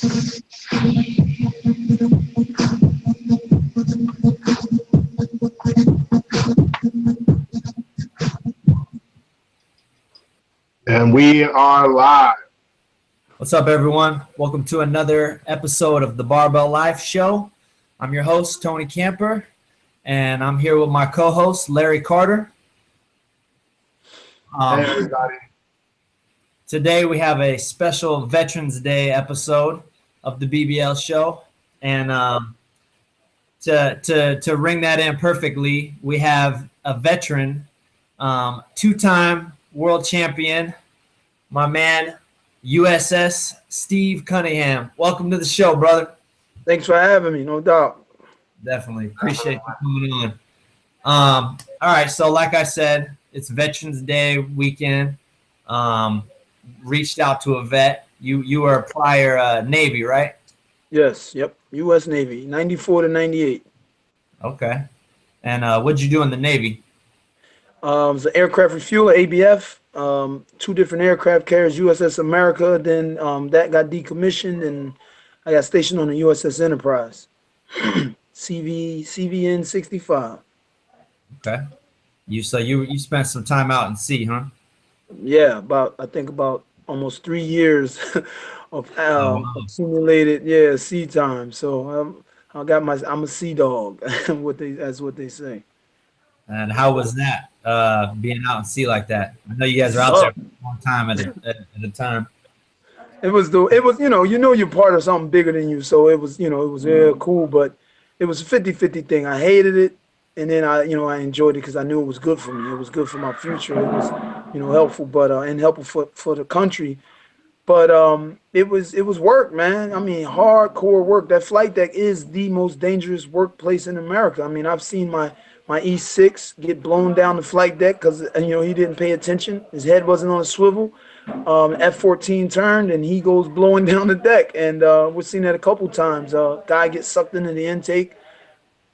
And we are live. What's up, everyone? Welcome to another episode of the Barbell Life show. I'm your host, Tony Camper, and I'm here with my co-host, Larry Carter. Hey, everybody. Today we have a special Veterans Day episode of the BBL show, and to ring that in perfectly, we have a veteran, two-time world champion, my man, USS Steve Cunningham. Welcome to the show, brother. Thanks for having me, no doubt. Definitely. Appreciate you coming on. All right, so like I said, it's Veterans Day weekend. Reached out to a vet. You were a prior Navy, right? Yes, yep. U.S. Navy, 94 to 98. Okay. And what'd you do in the Navy? It was an aircraft refueler, ABF. Two different aircraft carriers, USS America. Then that got decommissioned, and I got stationed on the USS Enterprise, CVN 65. Okay. You spent some time out in sea, huh? Yeah, about almost 3 years of accumulated sea time. So I'm a sea dog, that's what they say. And how was that, being out in sea like that? I know you guys are out there for a long time at a time. It was you're part of something bigger than you, so it was real cool, but it was a 50-50 thing. I hated it, and then I enjoyed it because I knew it was good for me. It was good for my future. It was helpful, but and helpful for the country. But it was work, man. I mean, hardcore work. That flight deck is the most dangerous workplace in America. I mean, I've seen my E6 get blown down the flight deck because he didn't pay attention. His head wasn't on a swivel. F-14 turned and he goes blowing down the deck. And we've seen that a couple times. Guy gets sucked into the intake.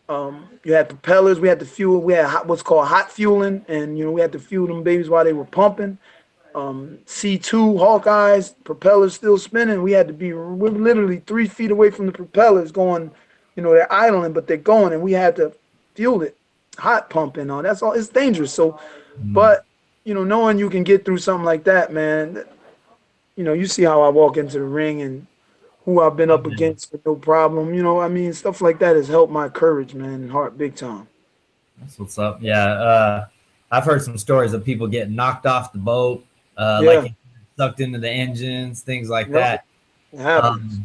You had propellers. We had to fuel. We had what's called hot fueling, and we had to fuel them babies while they were pumping. C2 Hawkeyes, propellers still spinning. We're literally 3 feet away from the propellers going, they're idling, but they're going, and we had to fuel it, hot pump and all. That's all. It's dangerous. So, but knowing you can get through something like that, man, you see how I walk into the ring and who I've been up against with no problem. Stuff like that has helped my courage, man, and heart big time. That's what's up. Yeah. I've heard some stories of people getting knocked off the boat, like sucked into the engines, things like that. It happens.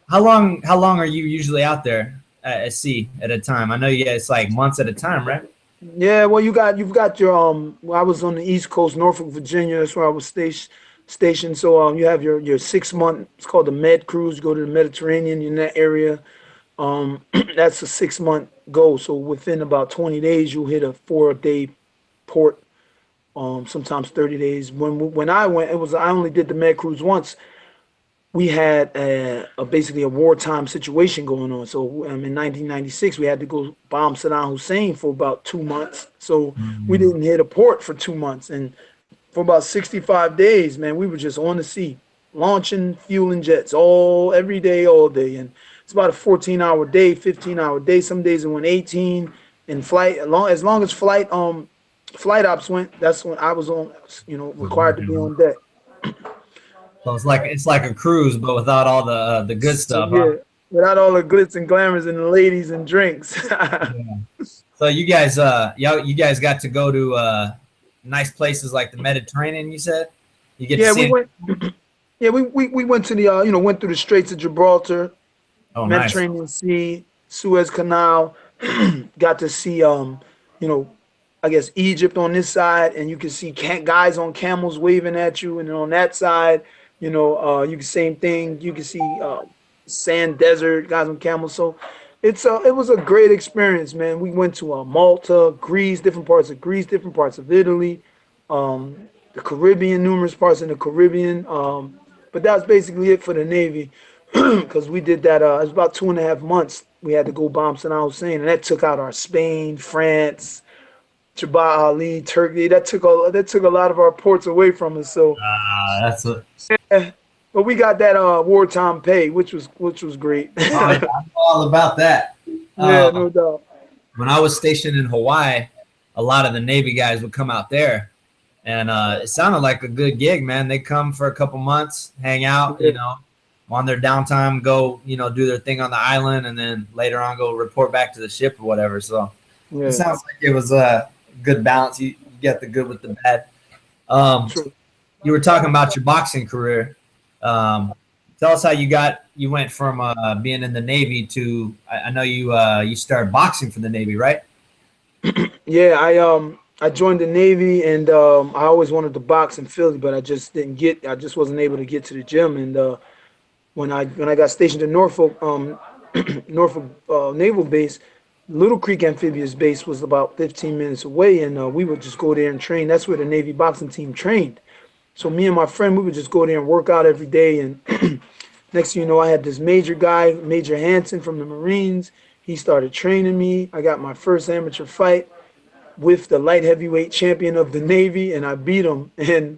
How long are you usually out there at sea at a time? I know it's like months at a time, right? Yeah, well, you've got your I was on the East Coast, Norfolk, Virginia. That's where I was stationed. So you have your 6 month. It's called the Med Cruise. You go to the Mediterranean in that area. That's a 6 month go. So within about 20 days, you'll hit a 4-day port. Sometimes 30 days. When I went, I only did the Med Cruise once. We had basically a wartime situation going on. So in 1996, we had to go bomb Saddam Hussein for about 2 months. So we didn't hit a port for 2 months. And for about 65 days, man, we were just on the sea, launching, fueling jets every day, all day. And it's about a 14-hour day, 15-hour day. Some days it went 18. And flight, as long as flight ops went, that's when I was on, required to be on deck. So it's like a cruise, but without all the good stuff. Yeah, huh? Without all the glitz and glamours and the ladies and drinks. Yeah. So you guys got to go to nice places like the Mediterranean. You said you get to see. We went to the went through the Straits of Gibraltar, Mediterranean nice. Sea, Suez Canal. Got to see I guess Egypt on this side, and you can see guys on camels waving at you, and on that side, you can same thing. You can see sand desert guys on camels. So it was a great experience, man. We went to Malta, Greece, different parts of Greece, different parts of Italy, the Caribbean, numerous parts in the Caribbean. But that's basically it for the Navy, because we did that. It was about 2.5 months. We had to go bomb Saddam Hussein, and that took out our Spain, France, Jabal Ali, Turkey. That took a lot of our ports away from us. So That's what. yeah, but we got that wartime pay, which was great. I'm all about that. Yeah, no doubt. When I was stationed in Hawaii, a lot of the Navy guys would come out there, and it sounded like a good gig, man. They come for a couple months, hang out, Yeah, on their downtime, go, do their thing on the island, and then later on go report back to the ship or whatever. So it yeah, sounds like it was a good balance. You get the good with the bad. Um, true. you were talking about your boxing career. Um, tell us how you went from being in the Navy to I know you started boxing for the Navy, right? Yeah, I joined the Navy, and I always wanted to box in Philly, but I just wasn't able to get to the gym. And when I got stationed in Norfolk, Norfolk Naval Base, Little Creek Amphibious Base was about 15 minutes away, and we would just go there and train. That's where the Navy boxing team trained. So me and my friend, we would just go there and work out every day. And next thing you know, I had this major guy, Major Hanson from the Marines. He started training me. I got my first amateur fight with the light heavyweight champion of the Navy, and I beat him. And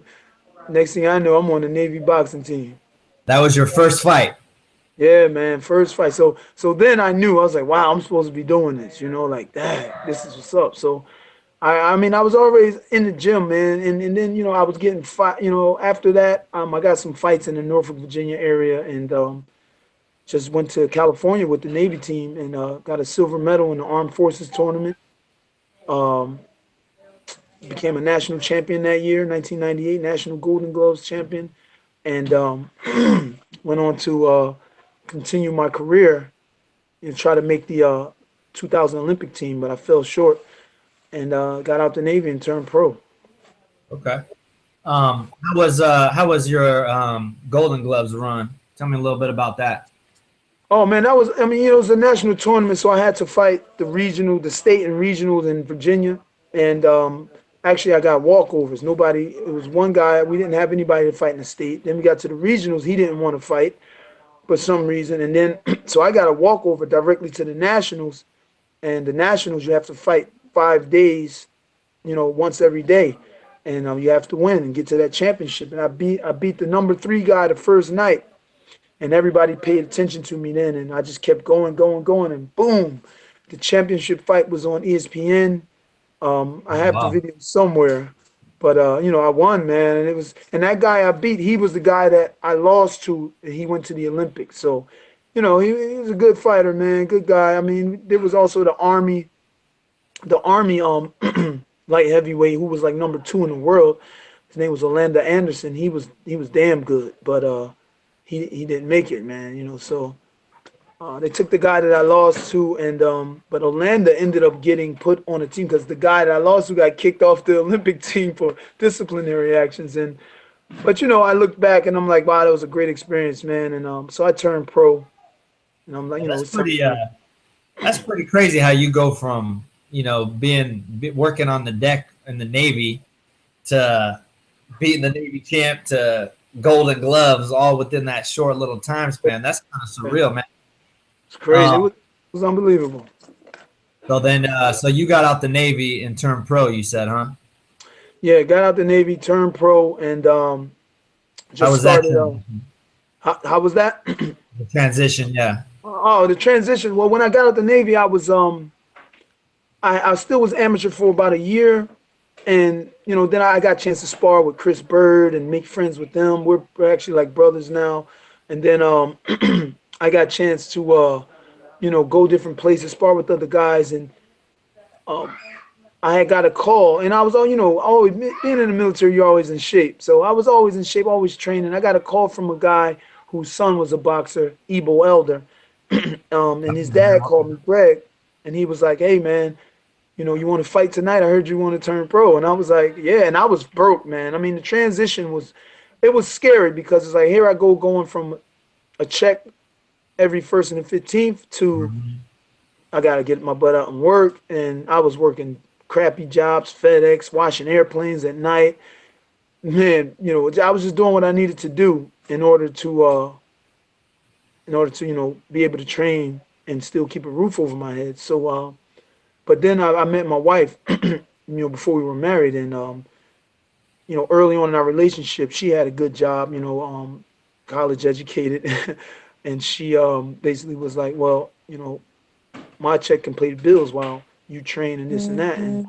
next thing I know, I'm on the Navy boxing team. That was your first fight. Yeah, man, first fight. So then I knew, I was like, wow, I'm supposed to be doing this, like that. This is what's up. So I mean, I was always in the gym, man, and then I was getting fight. After that, I got some fights in the Norfolk, Virginia area, and just went to California with the Navy team and got a silver medal in the Armed Forces tournament. Um, Became a national champion that year, 1998, National Golden Gloves champion, and went on to continue my career and try to make the 2000 Olympic team, but I fell short and got out the Navy and turned pro. Okay. How was your Golden Gloves run? Tell me a little bit about that. Oh man, I mean, it was a national tournament, so I had to fight the state and regionals in Virginia, and actually I got walkovers. It was one guy. We didn't have anybody to fight in the state. Then we got to the regionals. He didn't want to fight for some reason, and then so I got a walkover directly to the nationals, and the nationals you have to fight 5 days, once every day, and you have to win and get to that championship. And I beat the number 3 guy the first night, and everybody paid attention to me then, and I just kept going, going, going, and boom, the championship fight was on ESPN. I have the Wow. video somewhere, but I won, man, and that guy I beat, he was the guy that I lost to, and he went to the Olympics. So, he was a good fighter, man, good guy. I mean, there was also the Army light heavyweight who was like number 2 in the world. His name was Orlando Anderson. He was damn good, but he didn't make it, man. So they took the guy that I lost to, and but Orlando ended up getting put on a team because the guy that I lost to got kicked off the Olympic team for disciplinary actions. And but I look back and I'm like, wow, that was a great experience, man. And so I turned pro, and I'm like, Yeah, that's it's time. pretty crazy how you go from working on the deck in the Navy to beating the Navy champ to Golden Gloves all within that short little time span. That's kind of surreal, man. It's crazy. Um, It was unbelievable. so you got out the Navy and turned pro. You said, huh? Yeah, got out the Navy, turned pro, and How just was that started. How was that? the transition? Yeah. Oh, the transition. Well, when I got out the Navy, I still was amateur for about a year, and then I got a chance to spar with Chris Bird and make friends with them. We're actually like brothers now, and then I got a chance to go different places, spar with other guys, and um, I had got a call, and I was always being in the military, you're always in shape. So I was always in shape, always training. I got a call from a guy whose son was a boxer, Ebo Elder, and his dad called me, Greg, and he was like, "Hey man, you want to fight tonight? I heard you want to turn pro." And I was like, "Yeah," and I was broke, man. I mean, the transition was scary because it's like here I go going from a check every first and the 15th to I gotta get my butt out and work, and I was working crappy jobs, FedEx, washing airplanes at night. Man, I was just doing what I needed to do in order to be able to train and still keep a roof over my head. So, but then I met my wife, before we were married, and early on in our relationship, she had a good job, college educated, and she basically was like, well, my check can pay the bills while you train and this and that. And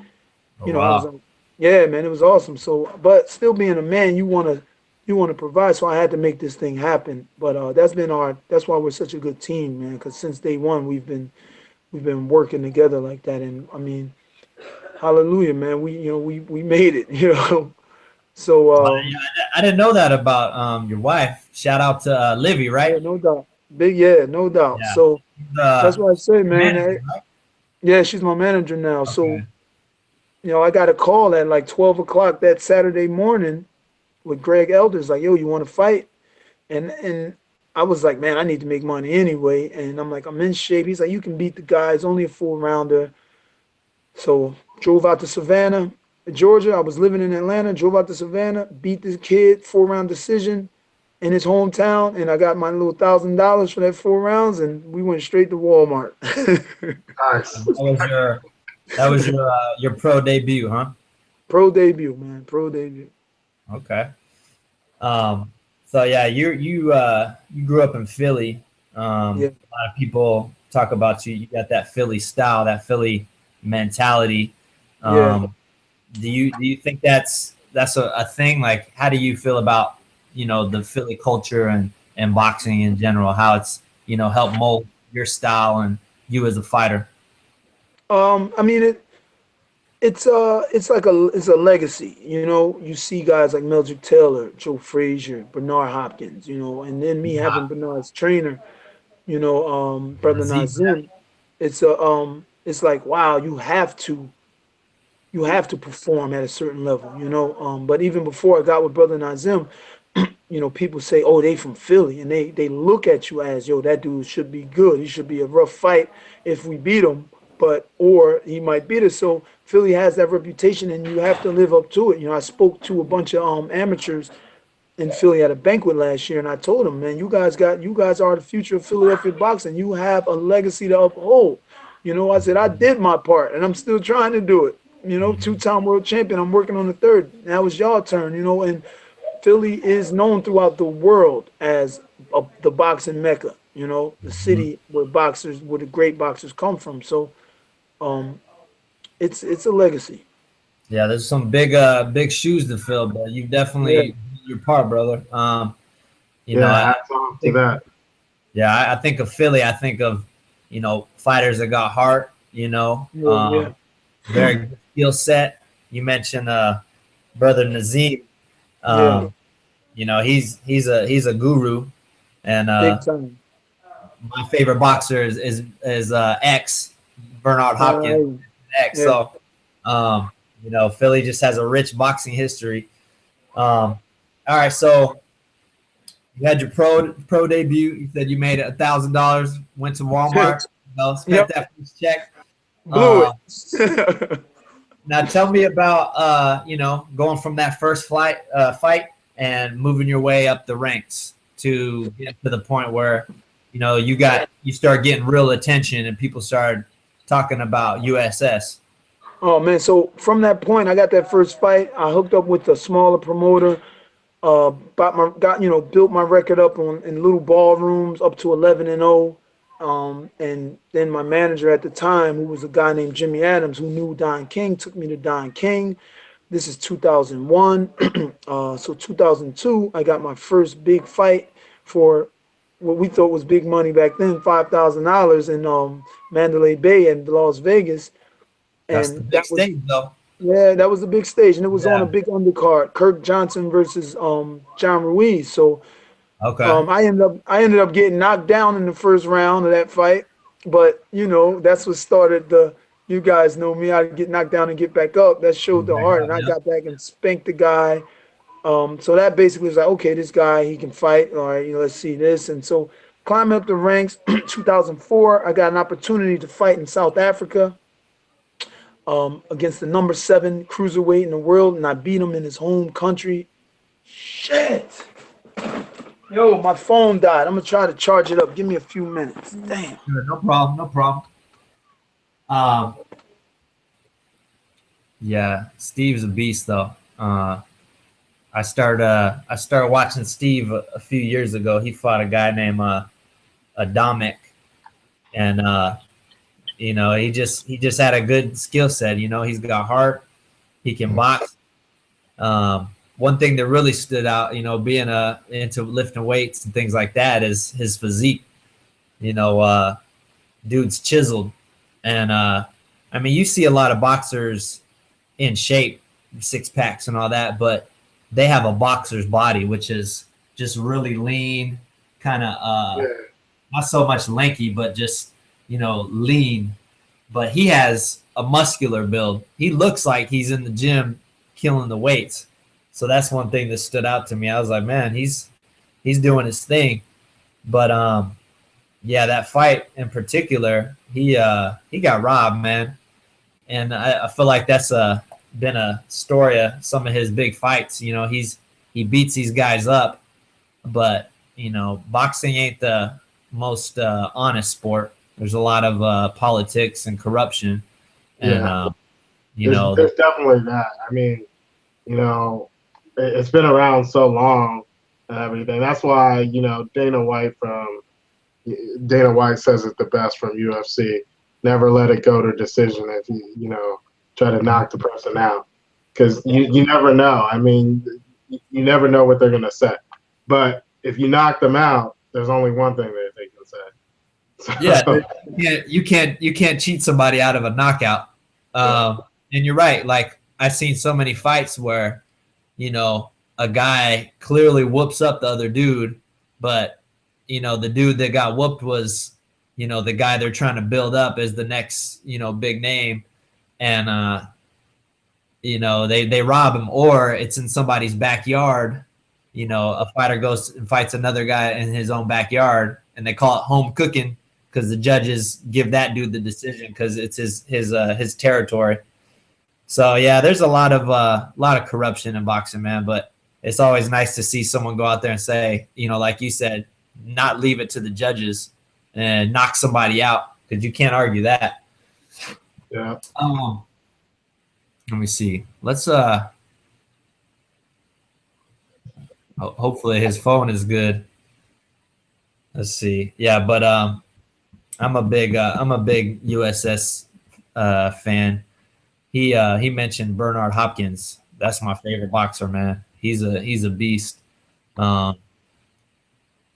Oh, I was wow. like, yeah, man, it was awesome. So, but still being a man, you want to provide. So I had to make this thing happen. But that's why we're such a good team, man. Because since day one, we've been working together like that. And I mean, hallelujah, man. We made it. So I didn't know that about your wife. Shout out to Livy, yeah, right? no doubt. Yeah, no doubt. Yeah. So that's Uh, why I say, man. manager, right? Yeah, she's my manager now. So Okay. I got a call at like 12 o'clock that Saturday morning with Greg Elders, like, yo, you want to fight? And I was like, man, I need to make money anyway. And I'm like, I'm in shape. He's like, you can beat the guy. It's only a 4 rounder. So drove out to Savannah, Georgia. I was living in Atlanta. Drove out to Savannah, beat this kid, 4 round decision in his hometown, and I got my little $1,000 for that 4 rounds, and we went straight to Walmart. Nice. That was your pro debut, huh? Pro debut, man. Pro debut. Okay. Um, so yeah, you grew up in Philly. Yeah, A lot of people talk about you. You got that Philly style, that Philly mentality. yeah. Um, do you think that's a thing? Like, how do you feel about the Philly culture and boxing in general? How it's helped mold your style and you as a fighter. I mean it's a legacy. You see guys like Mildred Taylor, Joe Frazier, Bernard Hopkins, and then me having Bernard's trainer, Brother Nazim, Nazim. It's like, wow, you have to perform at a certain level. But even before I got with Brother Nazim, people say, oh, they from Philly, and they look at you as, yo, that dude should be good. He should be a rough fight if we beat him, or he might beat us. So Philly has that reputation, and you have to live up to it. I spoke to a bunch of amateurs in Philly at a banquet last year, and I told them, man, you guys are the future of Philadelphia boxing. You have a legacy to uphold. I said I did my part, and I'm still trying to do it. Two-time world champion. I'm working on the third. Now it's y'all turn. And Philly is known throughout the world as the boxing mecca. The Mhm. city where the great boxers come from. So it's a legacy. Yeah, there's some big shoes to fill, but you Yeah, definitely did your part, brother. Yeah, I hats off to think, that. yeah, I think of Philly. I think of fighters that got heart. yeah, Very good skill set. You mentioned brother Nazim. yeah. Um, he's a guru, and Big time. my favorite boxer is X Bernard Hopkins Uh, X. yeah. So Philly just has a rich boxing history. All right, so you had your pro debut. You said you made $1,000. Went to Walmart. Spent Yep. that first check. Blew Uh, it. Now tell me about going from that first fight and moving your way up the ranks to get to the point where you start getting real attention and people started talking about USS. Oh man, so from that point, I got that first fight. I hooked up with a smaller promoter. Built my record up in little ballrooms up to 11-0. And then my manager at the time, who was a guy named Jimmy Adams, who knew Don King, took me to Don King. This is 2001. So 2002, I got my first big fight for what we thought was big money back then, $5,000 in Mandalay Bay and Las Vegas. That's the And big stage, though. that was the big stage, and it was on a Yeah. big undercard, Kirk Johnson versus John Ruiz. So Okay. I ended up getting knocked down in the first round of that fight, but that's what started the. You guys know me. I get knocked down and get back up. That showed the Back heart, up, and I yeah. got back and spanked the guy. So that basically was like, okay, this guy, he can fight. All right, let's see this. And so climbing up the ranks, 2004, I got an opportunity to fight in South Africa against the number 7 cruiserweight in the world, and I beat him in his home country. Shit. Yo, my phone died. I'm gonna try to charge it up. Give me a few minutes. Damn. Good. No problem. No problem. Um, yeah, Steve's a beast, though. I started watching Steve a few years ago. He fought a guy named Adamek, and he just had a good skill set. He's got heart. He can box. One thing that really stood out, being into lifting weights and things like that, is his physique. Dude's chiseled, and I mean, you see a lot of boxers in shape, 6-packs and all that, but they have a boxer's body, which is just really lean, kind of not so much lanky, but just lean. But he has a muscular build. He looks like he's in the gym killing the weights. So that's one thing that stood out to me. I was like, man, he's doing his thing. But yeah, that fight in particular, he got robbed, man. And I feel like that's been a story of some of his big fights. He beats these guys up, but boxing ain't the most honest sport. There's a lot of politics and corruption, and there's definitely that. I mean, it's been around so long and everything. That's why Dana White says it the best from UFC. Never let it go to decision if you try to knock the person out, because you never know. I mean, you never know what they're gonna say. But if you knock them out, there's only one thing that they can say. So, yeah, you can't cheat somebody out of a knockout. And you're right. Like, I've seen so many fights where a guy clearly whoops up the other dude, but the dude that got whooped was the guy they're trying to build up as the next big name, and they rob him, or it's in somebody's backyard. A fighter goes and fights another guy in his own backyard, and they call it home cooking because the judges give that dude the decision because it's his territory. So yeah, there's a lot of corruption in boxing, man. But it's always nice to see someone go out there and say, like you said, not leave it to the judges and knock somebody out, because you can't argue that. Yeah. Let me see. Let's hopefully his phone is good. Let's see. Yeah, but I'm a big USS fan. He mentioned Bernard Hopkins. That's my favorite boxer, man. He's a beast. I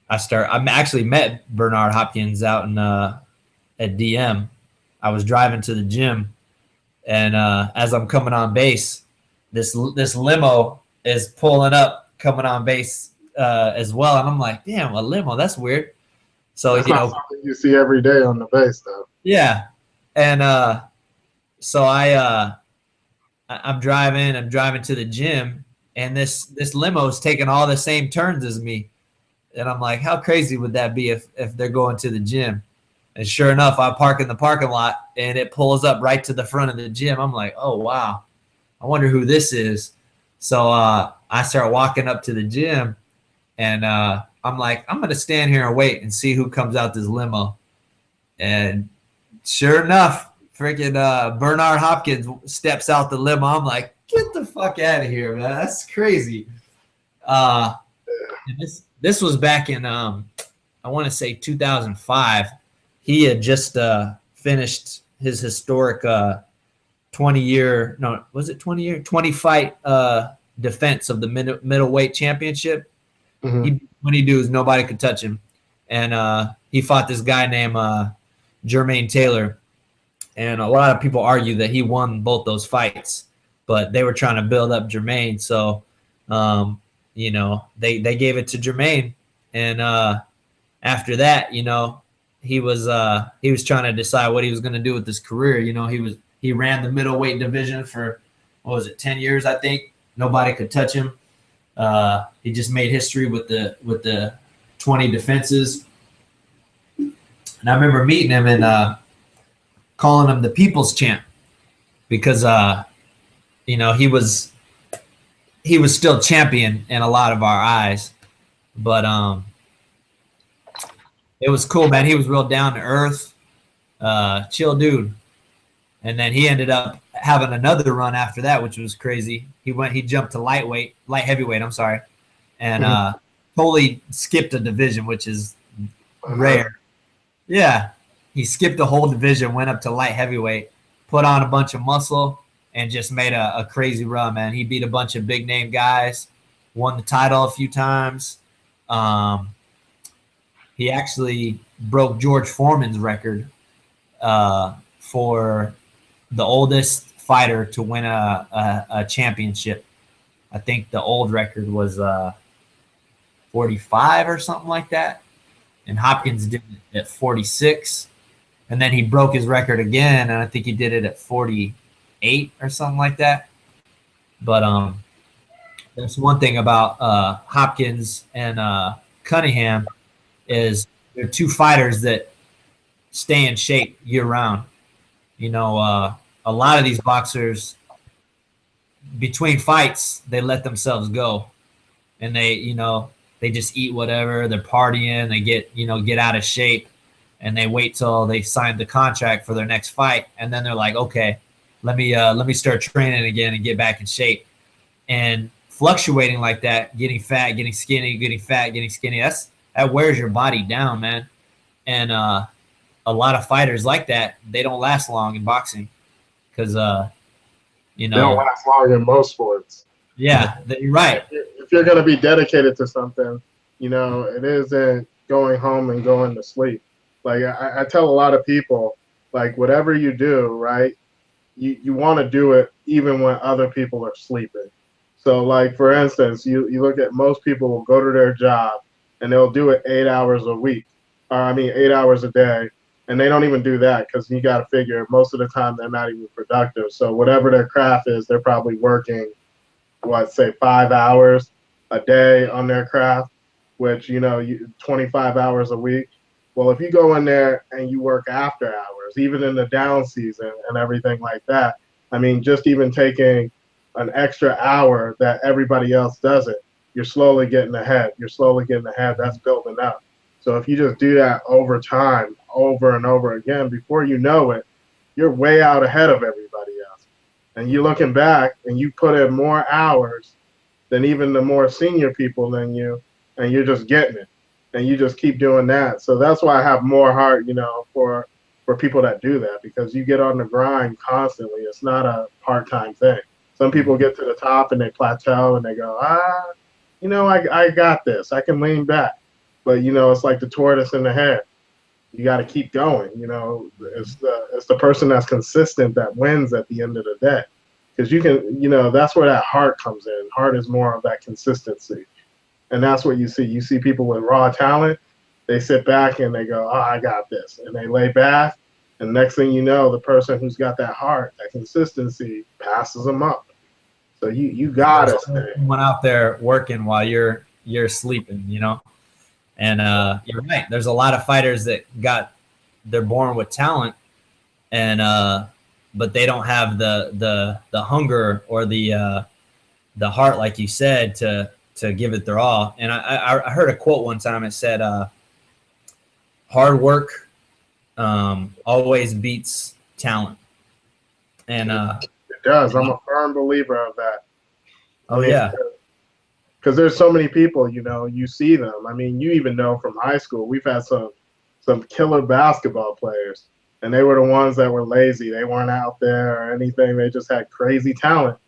actually met Bernard Hopkins out in at DM. I was driving to the gym, and as I'm coming on base, this limo is pulling up, coming on base as well, and I'm like, damn, a limo, that's weird. So that's not something you see every day on the base, though. Yeah, and so I'm driving to the gym, and this limo is taking all the same turns as me. And I'm like, how crazy would that be if they're going to the gym? And sure enough, I park in the parking lot, and it pulls up right to the front of the gym. I'm like, oh, wow. I wonder who this is. So I start walking up to the gym, and I'm like, I'm going to stand here and wait and see who comes out this limo. And sure enough, freaking Bernard Hopkins steps out the limo. I'm like, get the fuck out of here, man. That's crazy. And this was back in, I want to say 2005. He had just finished his historic 20-year, no, was it 20-year? 20-fight defense of the middleweight championship. Mm-hmm. He, when he dudes, nobody could touch him. And he fought this guy named Jermaine Taylor. And a lot of people argue that he won both those fights, but they were trying to build up Jermaine. So, they gave it to Jermaine. And after that, he was trying to decide what he was going to do with his career. He ran the middleweight division for, 10 years, I think. Nobody could touch him. He just made history with the 20 defenses. And I remember meeting him and calling him the people's champ because he was still champion in a lot of our eyes. But it was cool, man. He was real down to earth, chill dude. And then he ended up having another run after that, which was crazy. He jumped to light heavyweight, I'm sorry, and totally skipped a division, which is rare. Yeah, he skipped a whole division, went up to light heavyweight, put on a bunch of muscle, and just made a crazy run, man. He beat a bunch of big name guys, won the title a few times. He actually broke George Foreman's record for the oldest fighter to win a championship. I think the old record was 45 or something like that. And Hopkins did it at 46. And then he broke his record again, and I think he did it at 48 or something like that. But that's one thing about Hopkins and Cunningham is they're two fighters that stay in shape year round. You know, a lot of these boxers, between fights, they let themselves go, and they just eat whatever. They're partying. They get out of shape, and they wait till they sign the contract for their next fight, and then they're like, okay, let me start training again and get back in shape. And fluctuating like that, getting fat, getting skinny, getting fat, getting skinny, that wears your body down, man. And a lot of fighters like that, they don't last long in boxing because they don't last long in most sports. Yeah, you're right. If you're going to be dedicated to something, it isn't going home and going to sleep. Like I tell a lot of people, like whatever you do, right, you want to do it even when other people are sleeping. So like, for instance, you look at most people will go to their job and they'll do it 8 hours a week, 8 hours a day. And they don't even do that because you got to figure most of the time they're not even productive. So whatever their craft is, they're probably working, 5 hours a day on their craft, which, 25 hours a week. Well, if you go in there and you work after hours, even in the down season and everything like that, just even taking an extra hour that everybody else doesn't, you're slowly getting ahead. That's building up. So if you just do that over time, over and over again, before you know it, you're way out ahead of everybody else. And you're looking back and you put in more hours than even the more senior people than you, and you're just getting it. And you just keep doing that. So that's why I have more heart, for people that do that, because you get on the grind constantly. It's not a part-time thing. Some people get to the top and they plateau and they go, I got this. I can lean back. But, it's like the tortoise and the hare. You got to keep going. It's the person that's consistent that wins at the end of the day. Because you can, that's where that heart comes in. Heart is more of that consistency. And that's what you see. You see people with raw talent, they sit back and they go, I got this. And they lay back. And next thing you know, the person who's got that heart, that consistency, passes them up. So you got to stay. Someone out there working while you're sleeping, And you're right. There's a lot of fighters that they're born with talent, and but they don't have the hunger or the heart, like you said, to give it their all. And I heard a quote one time. It said, "Hard work always beats talent." And it does. I'm a firm believer of that. Yeah. Because there's so many people, you see them. You even know from high school, we've had some killer basketball players, and they were the ones that were lazy. They weren't out there or anything. They just had crazy talent.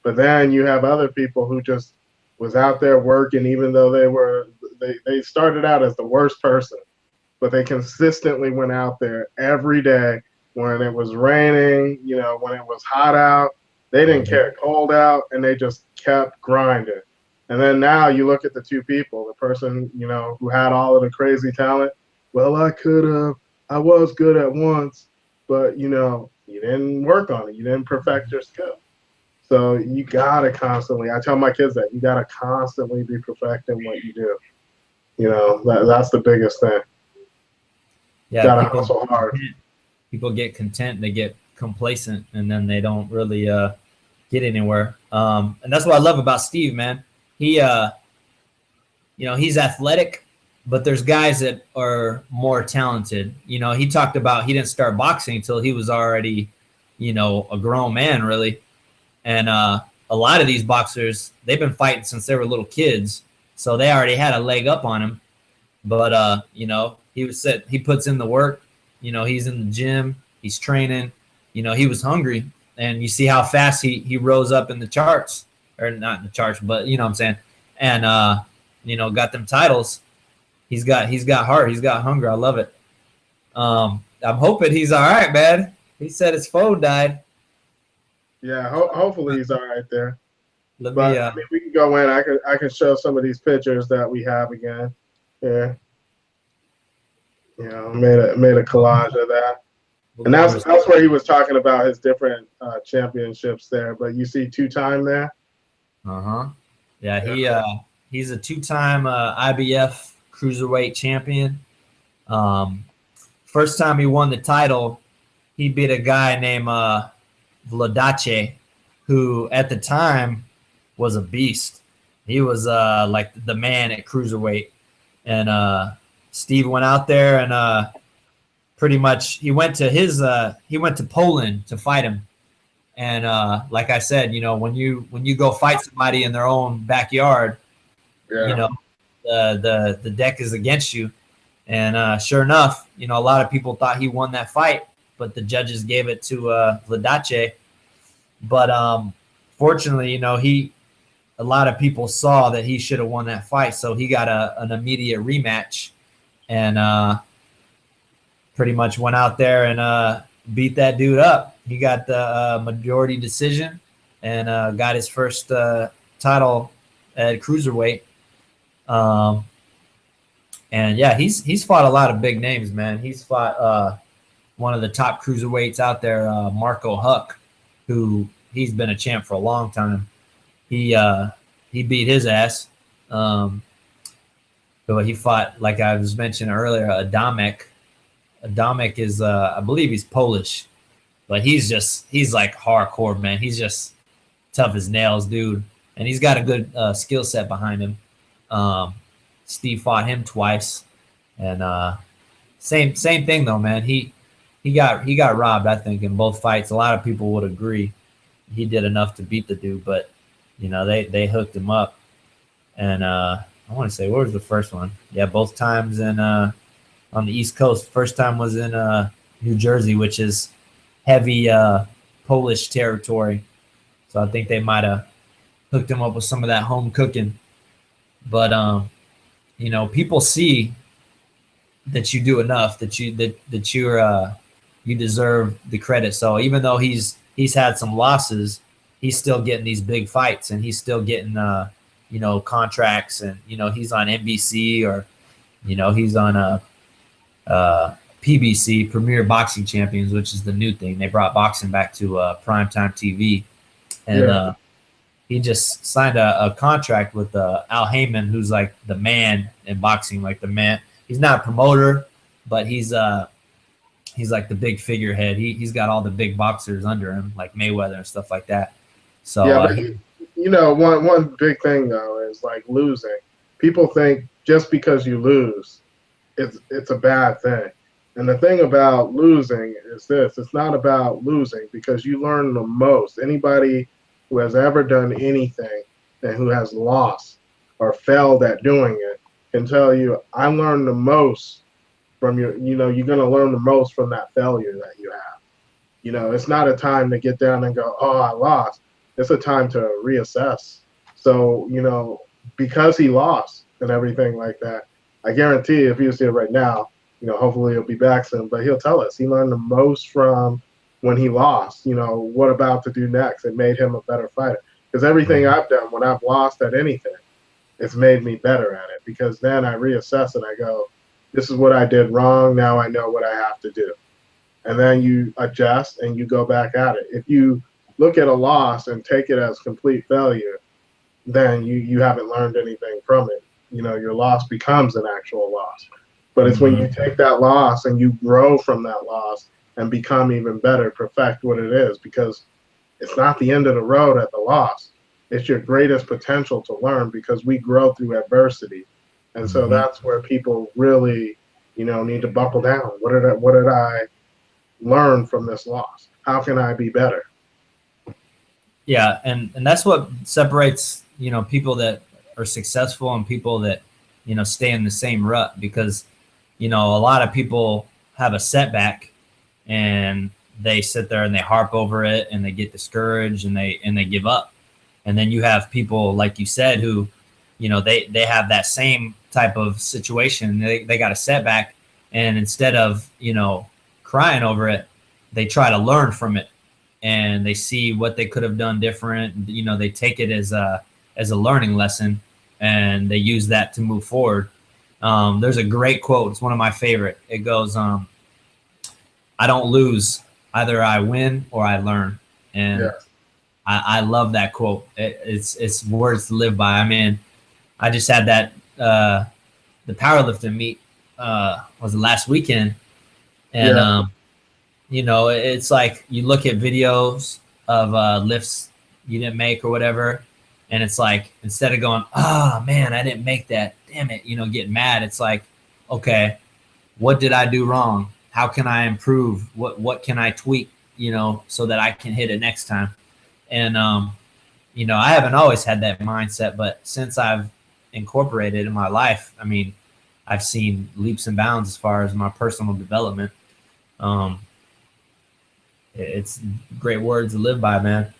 But then you have other people who just was out there working, even though they started out as the worst person, but they consistently went out there every day when it was raining, when it was hot out. They didn't care, cold out, and they just kept grinding. And then now you look at the two people, the person, who had all of the crazy talent. Well, I was good at once, but, you didn't work on it. You didn't perfect your skill. So you got to constantly, I tell my kids that, you got to constantly be perfecting what you do. That's the biggest thing. Yeah, got to hustle hard. People get content, they get complacent, and then they don't really get anywhere. And that's what I love about Steve, man. He, he's athletic, but there's guys that are more talented. He talked about he didn't start boxing until he was already you know, a grown man really. And a lot of these boxers, they've been fighting since they were little kids, so they already had a leg up on him. But you know, he puts in the work. You know, he's in the gym, he's training. You know, he was hungry, and you see how fast he rose up in the charts, or not in the charts, but you know what I'm saying. And you know, got them titles. He's got heart, he's got hunger. I love it. I'm hoping he's all right, man. He said his phone died. Yeah, hopefully he's all right there. Let But me. I mean, we can go in. I can show some of these pictures that we have again. Yeah, you know, made a collage of that, and that's where he was talking about his different championships there. But you see 2-time there. Yeah, he's a 2-time IBF cruiserweight champion. First time he won the title, he beat a guy named Vladache, who at the time was a beast. He was like the man at cruiserweight. And Steve went out there and pretty much he went to Poland to fight him. And like I said, you know, when you go fight somebody in their own backyard, you know, the deck is against you. And sure enough, you know, a lot of people thought he won that fight, but the judges gave it to Vladache. But fortunately, you know, a lot of people saw that he should have won that fight, so he got an immediate rematch, and pretty much went out there and beat that dude up. He got the majority decision and got his first title at cruiserweight. And yeah, he's fought a lot of big names, man. He's fought one of the top cruiserweights out there, Marco Huck, who he's been a champ for a long time. He beat his ass. But he fought, like I was mentioning earlier, Adamek. Adamek is, I believe he's Polish, but he's like hardcore, man. He's just tough as nails, dude. And he's got a good skill set behind him. Steve fought him twice, and same thing though, man. He got robbed, I think, in both fights. A lot of people would agree he did enough to beat the dude, but you know they hooked him up. And I want to say, where was the first one? Yeah, both times in on the East Coast. First time was in New Jersey, which is heavy Polish territory. So I think they might have hooked him up with some of that home cooking. But you know, people see that you do enough, that you deserve the credit. So even though he's had some losses, he's still getting these big fights, and he's still getting you know, contracts, and you know, he's on NBC, or you know, he's on PBC, Premier Boxing Champions, which is the new thing. They brought boxing back to primetime TV, and he just signed a contract with Al Heyman, who's like the man in boxing, like the man. He's not a promoter, but he's like the big figurehead. He's got all the big boxers under him, like Mayweather and stuff like that. So yeah, but you know, one big thing though is like losing. People think just because you lose, it's a bad thing. And the thing about losing is this: it's not about losing, because you learn the most. Anybody who has ever done anything and who has lost or failed at doing it can tell you, I learned the most from your, you know, you're going to learn the most from that failure that you have. You know, it's not a time to get down and go, oh, I lost. It's a time to reassess. So, you know, because he lost and everything like that, I guarantee if he was here right now, you know, hopefully he'll be back soon, but he'll tell us he learned the most from when he lost. You know, what about to do next? It made him a better fighter. Because everything I've done when I've lost at anything, it's made me better at it, because then I reassess and I go, this is what I did wrong. Now I know what I have to do. And then you adjust and you go back at it. If you look at a loss and take it as complete failure, then you haven't learned anything from it. You know, your loss becomes an actual loss. But it's when you take that loss and you grow from that loss and become even better, perfect what it is, because it's not the end of the road at the loss. It's your greatest potential to learn, because we grow through adversity. And so that's where people really, you know, need to buckle down. What did I learn from this loss? How can I be better? Yeah, and that's what separates, people that are successful and people that, stay in the same rut, because, a lot of people have a setback and they sit there and they harp over it and they get discouraged and they give up. And then you have people like you said who, they have that same type of situation. They got a setback, and instead of, crying over it, they try to learn from it, and they see what they could have done different. They take it as a learning lesson, and they use that to move forward. There's a great quote. It's one of my favorite. It goes, I don't lose. Either I win or I learn. And Yeah. I love that quote. It's words to live by. I mean, I just had that the powerlifting meet was the last weekend, and it's like you look at videos of lifts you didn't make or whatever, and it's like instead of going, oh man, I didn't make that, damn it, getting mad, it's like, okay, what did I do wrong? How can I improve? What can I tweak, so that I can hit it next time? And I haven't always had that mindset, but since I've incorporated it in my life, I mean, I've seen leaps and bounds as far as my personal development. It's great words to live by, man.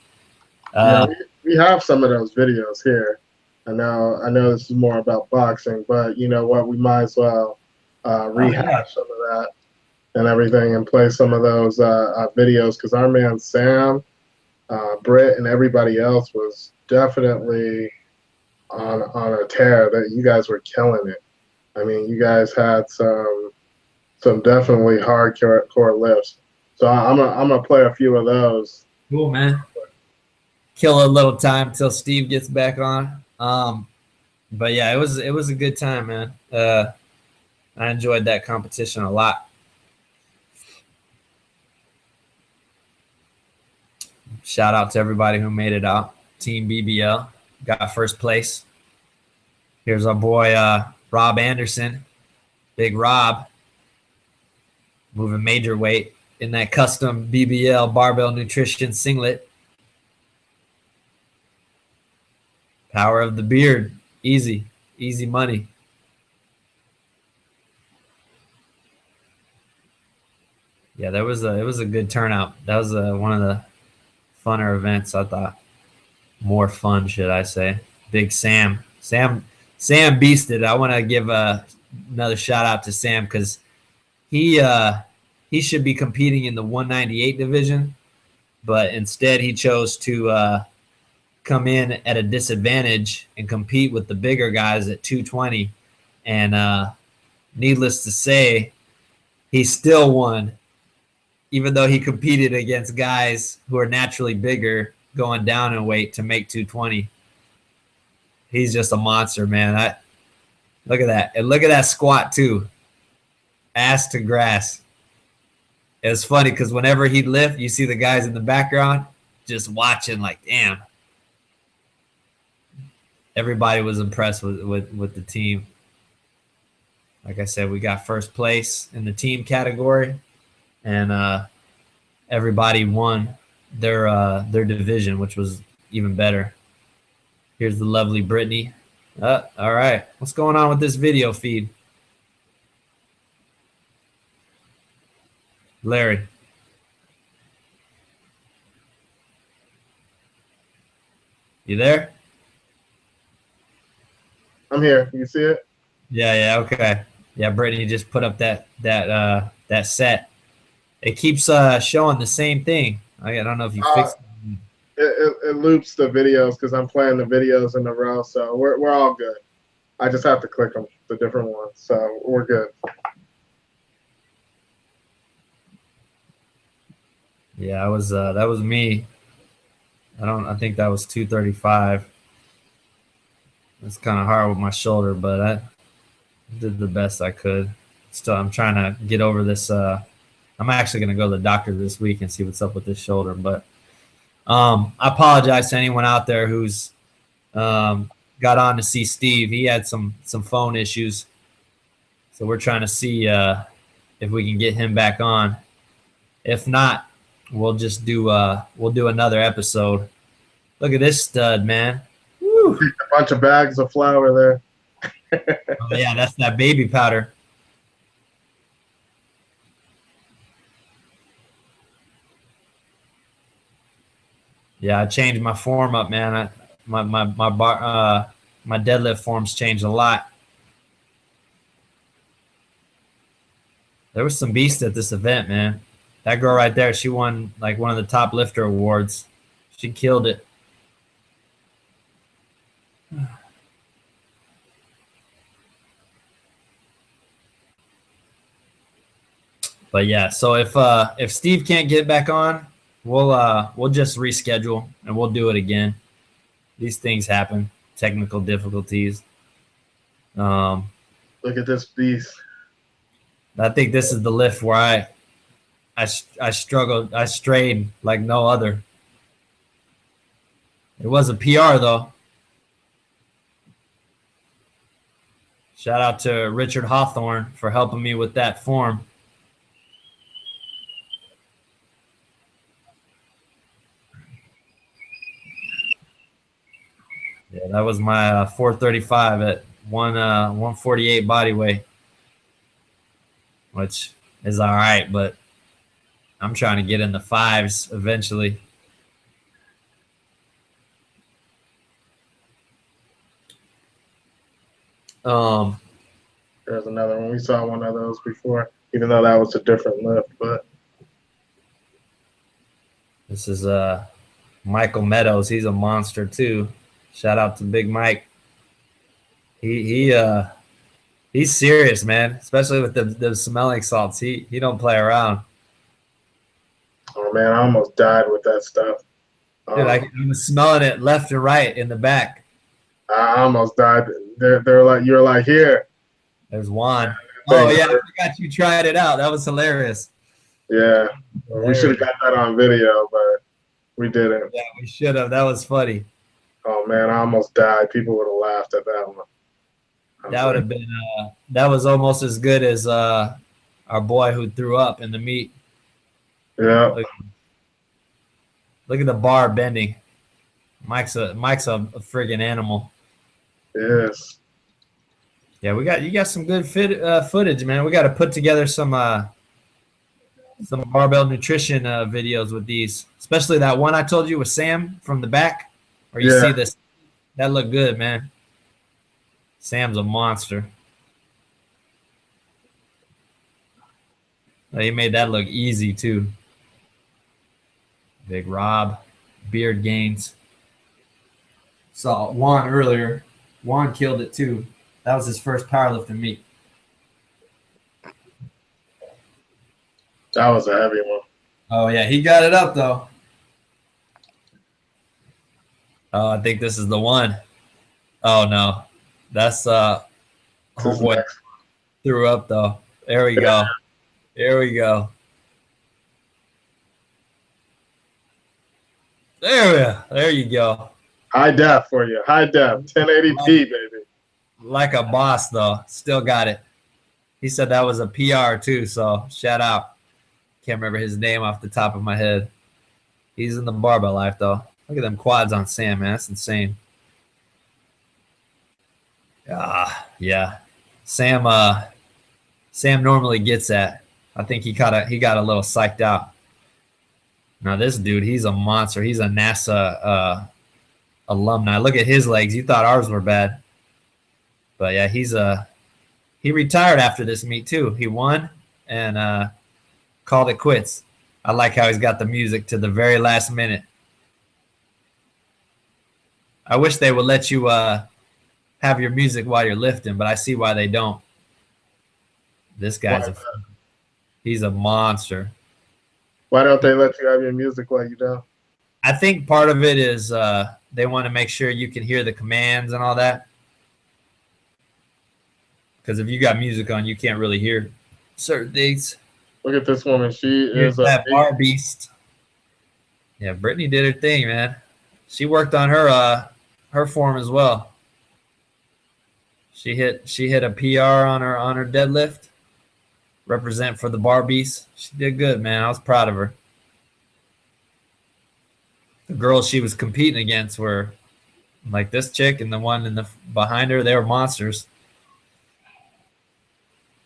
We have some of those videos here. I know this is more about boxing, but you know what? We might as well rehash some of that and everything and play some of those videos, because our man Sam, Britt, and everybody else was definitely on a tear. That you guys were killing it. I mean, you guys had some definitely hardcore lifts. So I'm gonna play a few of those. Cool, man. Kill a little time till Steve gets back on. But yeah, it was a good time, man. I enjoyed that competition a lot. Shout out to everybody who made it out. Team BBL got first place. Here's our boy Rob Anderson, Big Rob, moving major weight in that custom BBL Barbell Nutrition singlet. Power of the beard, easy money. Yeah, it was a good turnout. That was one of the funner events, I thought. More fun, should I say? Big Sam beasted. I want to give another shout out to Sam, because he should be competing in the 198 division, but instead he chose to come in at a disadvantage and compete with the bigger guys at 220. And needless to say, he still won, even though he competed against guys who are naturally bigger going down in weight to make 220. He's just a monster, man. Look at that. And look at that squat too. Ass to grass. It's funny because whenever he'd lift, you see the guys in the background just watching like, damn. Everybody was impressed with the team. Like I said, we got first place in the team category, and everybody won their division, which was even better. Here's the lovely Brittany. All right. What's going on with this video feed? Larry. You there? I'm here. You see it? Yeah, okay. Yeah, Brittany just put up that set. It keeps showing the same thing. I don't know if you fixed it. It loops the videos because I'm playing the videos in a row, so we're all good. I just have to click on the different ones, so we're good. Yeah, that was me. I think that was 235. It's kind of hard with my shoulder, but I did the best I could. Still, I'm trying to get over this. I'm actually going to go to the doctor this week and see what's up with this shoulder. But I apologize to anyone out there who's got on to see Steve. He had some phone issues, so we're trying to see if we can get him back on If not, we'll just do another episode. Look at this stud, man. Woo. A bunch of bags of flour there. Oh, yeah, that's that baby powder. Yeah, I changed my form up, man. My deadlift form's changed a lot. There was some beast at this event, man. That girl right there, she won like one of the top lifter awards. She killed it. But yeah, so if Steve can't get back on, we'll just reschedule and we'll do it again. These things happen, technical difficulties. Look at this beast. I think this is the lift where I struggled, I strayed like no other. It was a PR though. Shout out to Richard Hawthorne for helping me with that form. Yeah, that was my 435 at 148 body weight, which is all right, but I'm trying to get in the fives eventually. There's another one. We saw one of those before, even though that was a different lift. But this is Michael Meadows. He's a monster too. Shout out to Big Mike. He's serious, man. Especially with the smelling salts. He don't play around. Oh man, I almost died with that stuff. Dude, I was smelling it left and right in the back. I almost died. They're like, you're like, here. There's Juan. Oh yeah, I forgot you tried it out. That was hilarious. Yeah, we should have got that on video, but we didn't. Yeah, we should have. That was funny. Oh man, I almost died. People would have laughed at that one. That would have been. That was almost as good as our boy who threw up in the meet. Yeah. Look at the bar bending. Mike's a friggin' animal. Yes. Yeah, you got some good footage, man. We got to put together some barbell nutrition videos with these, especially that one I told you with Sam from the back. Or you see this? That looked good, man. Sam's a monster. Oh, he made that look easy too. Big Rob, beard gains. Saw Juan earlier. Juan killed it too. That was his first powerlifting meet. That was a heavy one. Oh yeah, he got it up though. Oh, I think this is the one. Oh no, that's oh boy, threw up though. There we go. There we go. There you go. High def for you. High def. 1080p, baby. Like a boss though. Still got it. He said that was a PR too, so shout out. Can't remember his name off the top of my head. He's in the Barbell Life though. Look at them quads on Sam, man. That's insane. Yeah. Sam normally gets that. I think he got a little psyched out. Now this dude, he's a monster. He's a NASA alumni. Look at his legs. You thought ours were bad. But yeah, he retired after this meet too. He won and called it quits. I like how he's got the music to the very last minute. I wish they would let you have your music while you're lifting, but I see why they don't. This guy's he's a monster. Why don't they let you have your music while you're down? I think part of it is they want to make sure you can hear the commands and all that. Because if you got music on, you can't really hear certain things. Look at this woman. She is that bar beast. Yeah, Brittany did her thing, man. She worked on her form as well. She hit a PR on her deadlift. represent for the Barbies. She did good, man. I was proud of her. The girls she was competing against were like this chick and the one in the behind her. They were monsters.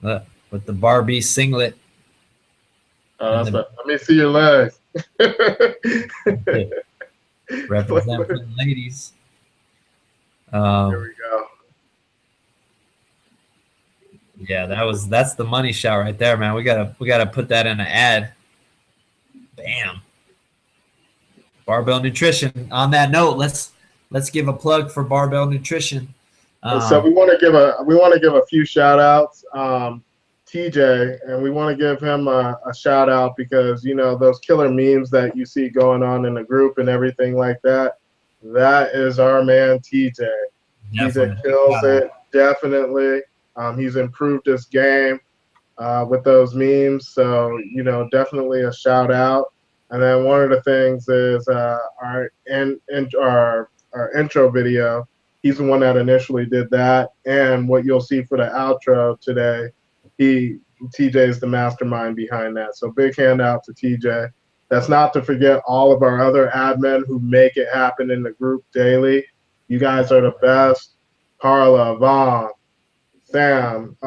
With the Barbie singlet. Oh, that's let me see your legs. Represent for the ladies. There we go. Yeah, that's the money shot right there, man. We gotta put that in an ad. Bam. Barbell Nutrition. On that note, let's give a plug for Barbell Nutrition. So we want to give a few shout outs. TJ, and we want to give him a shout out because, you know, those killer memes that you see going on in the group and everything like that, that is our man TJ. Definitely. TJ kills it, definitely. He's improved his game with those memes, so, you know, definitely a shout out. And then one of the things is our intro video. He's the one that initially did that, and what you'll see for the outro today, TJ is the mastermind behind that. So big hand out to TJ. That's not to forget all of our other admin who make it happen in the group daily. You guys are the best. Carla, Vaughn, Sam,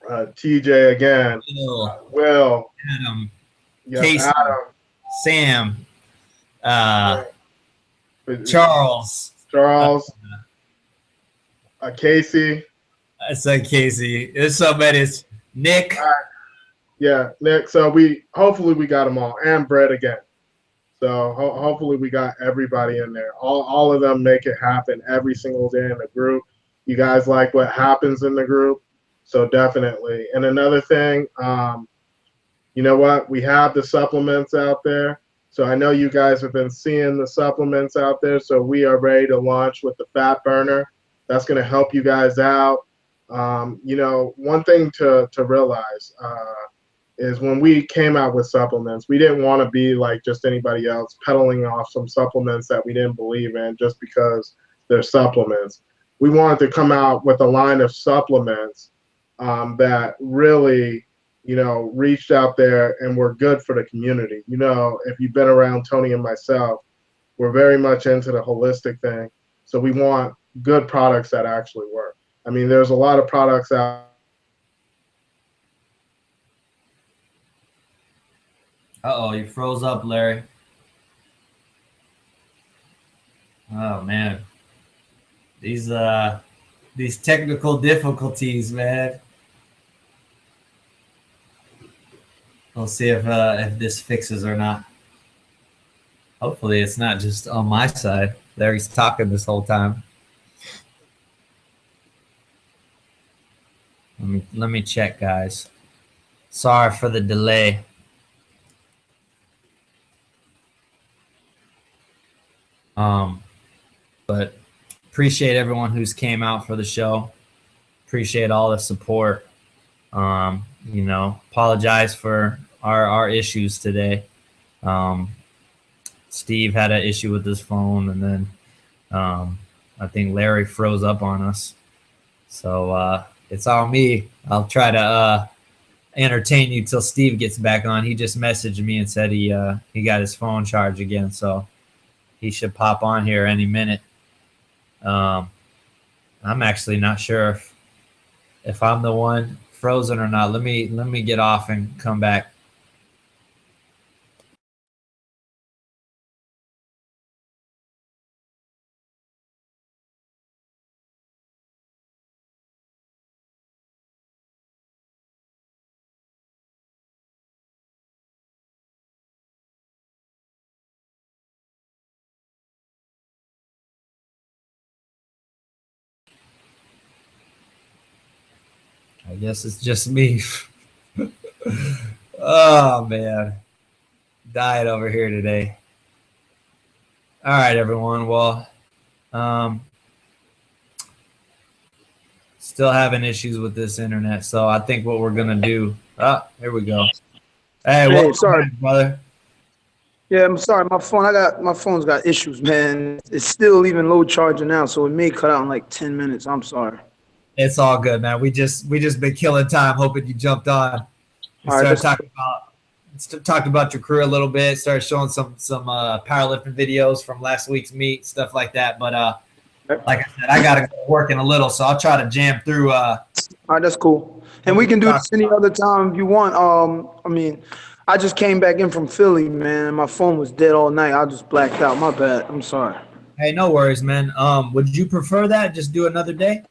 TJ again, Will, Adam, yes, Casey, Adam, Sam, Charles, Casey. I said Casey. There's so many. It's Nick. Yeah, Nick. So hopefully we got them all, and Brett again. So hopefully we got everybody in there. All of them make it happen every single day in the group. You guys like what happens in the group, so definitely. And another thing, you know what? We have the supplements out there. So I know you guys have been seeing the supplements out there. So we are ready to launch with the Fat Burner. That's going to help you guys out. You know, one thing to realize is when we came out with supplements, we didn't want to be like just anybody else peddling off some supplements that we didn't believe in just because they're supplements. We wanted to come out with a line of supplements that really, you know, reached out there and were good for the community. You know, if you've been around Tony and myself, we're very much into the holistic thing. So we want good products that actually work. I mean, there's a lot of products out. Uh-oh, you froze up, Larry. Oh, man. These technical difficulties, man. We'll see if this fixes or not. Hopefully it's not just on my side. Larry's talking this whole time. Let me check, guys. Sorry for the delay. But appreciate everyone who's came out for the show. Appreciate all the support. You know, apologize for our issues today. Steve had an issue with his phone, and then I think Larry froze up on us. So it's all me. I'll try to entertain you till Steve gets back on. He just messaged me and said he got his phone charged again, so he should pop on here any minute. I'm actually not sure if I'm the one frozen or not. Let me get off and come back. I guess it's just me. Oh, man. Died over here today. All right, everyone. Well, still having issues with this internet, so I think what we're going to do... here we go. Hey, welcome sorry, back, brother. Yeah, I'm sorry. My phone's got issues, man. It's still even low charging now, so it may cut out in like 10 minutes. I'm sorry. It's all good, man. We just been killing time, hoping you jumped on. We All right, started talked about your career a little bit. Started showing some powerlifting videos from last week's meet, stuff like that. But like I said, I gotta go work in a little, so I'll try to jam through. all right, that's cool. And we can do this any other time if you want. I mean, I just came back in from Philly, man. My phone was dead all night. I just blacked out. My bad. I'm sorry. Hey, no worries, man. Would you prefer that? Just do another day?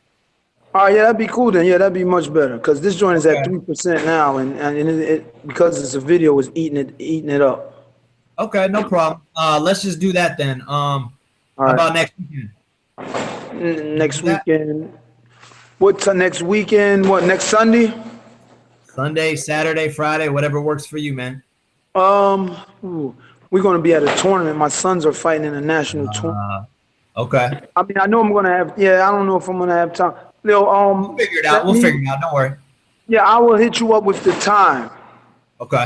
All right, yeah, that'd be cool then. Yeah, that'd be much better because this joint is at Okay. 3% now, and it because it's a video, is eating it up. Okay, no problem. Let's just do that then. All How right. about next weekend? Next weekend. Next weekend? What, next Sunday? Sunday, Saturday, Friday, whatever works for you, man. We're going to be at a tournament. My sons are fighting in a national tournament. Okay. I mean, I know I'm going to have. Yeah, I don't know if I'm going to have time. We'll figure it out. We'll figure it out. Don't worry. Yeah, I will hit you up with the time. Okay.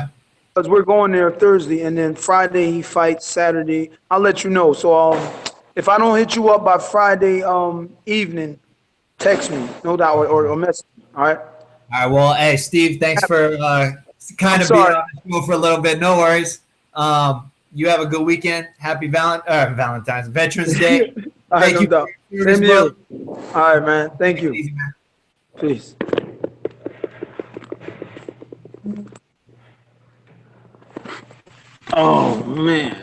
Because we're going there Thursday, and then Friday he fights. Saturday, I'll let you know. So if I don't hit you up by Friday evening, text me, no doubt, or message me. All right. All right. Well, hey, Steve, thanks for kind of being on the show for a little bit. No worries. You have a good weekend. Happy Valentine's, Veterans Day. All right, Thank no you. doubt. Same to you. All right, man. Thank you. Easy, man. Peace. Oh man.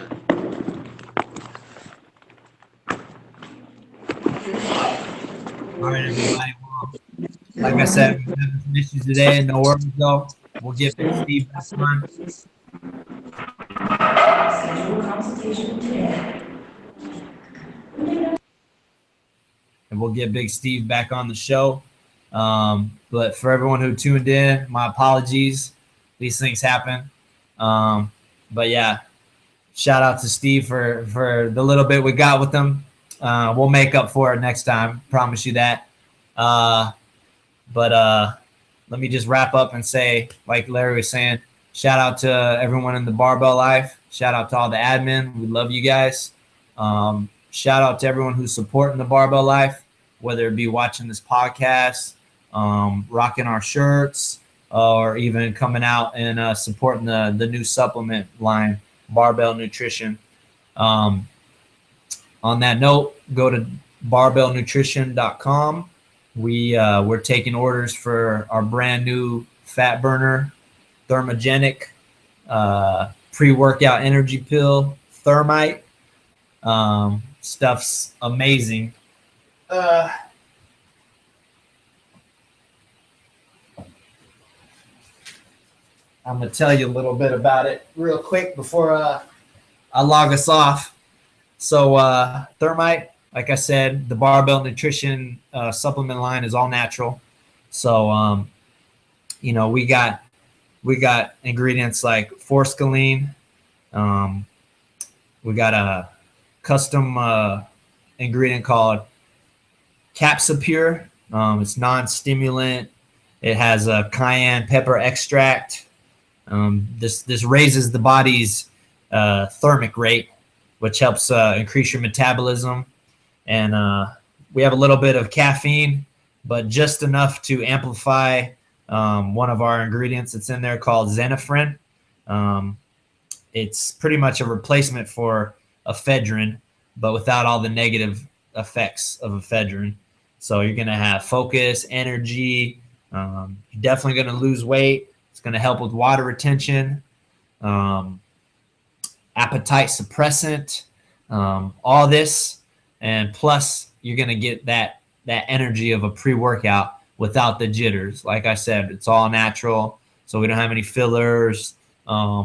All right, everybody. Well, like I said, we have some issues today. No worries, though. We'll get Big Steve back on. And we'll get Big Steve back on the show. But for everyone who tuned in, my apologies. These things happen. But yeah, shout out to Steve for the little bit we got with him. We'll make up for it next time. Promise you that. But let me just wrap up and say, like Larry was saying, shout out to everyone in the Barbell Life. Shout out to all the admin. We love you guys. Shout out to everyone who's supporting the Barbell Life, whether it be watching this podcast, rocking our shirts, or even coming out and supporting the new supplement line, Barbell Nutrition. On that note, go to barbellnutrition.com. We're taking orders for our brand new fat burner, thermogenic, pre-workout energy pill, Thermite. Stuff's amazing. I'm gonna tell you a little bit about it real quick before I log us off. So Thermite, like I said, the Barbell Nutrition supplement line is all natural. So we got ingredients like forskolene. We got a custom ingredient called Capsapure. It's non-stimulant. It has a cayenne pepper extract. This raises the body's thermic rate, which helps increase your metabolism. And we have a little bit of caffeine, but just enough to amplify one of our ingredients that's in there called Xenophren. It's pretty much a replacement for ephedrine, but without all the negative effects of ephedrine. So you're going to have focus, energy. You're definitely going to lose weight. It's going to help with water retention, appetite suppressant, all this. And plus, you're going to get that energy of a pre-workout without the jitters. Like I said, it's all natural. So we don't have any fillers, a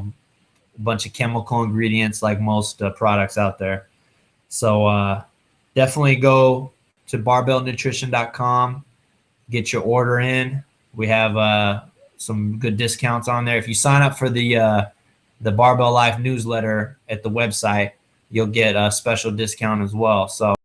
bunch of chemical ingredients like most products out there. So definitely go to barbellnutrition.com, get your order in. We have some good discounts on there. If you sign up for the Barbell Life newsletter at the website, you'll get a special discount as well. So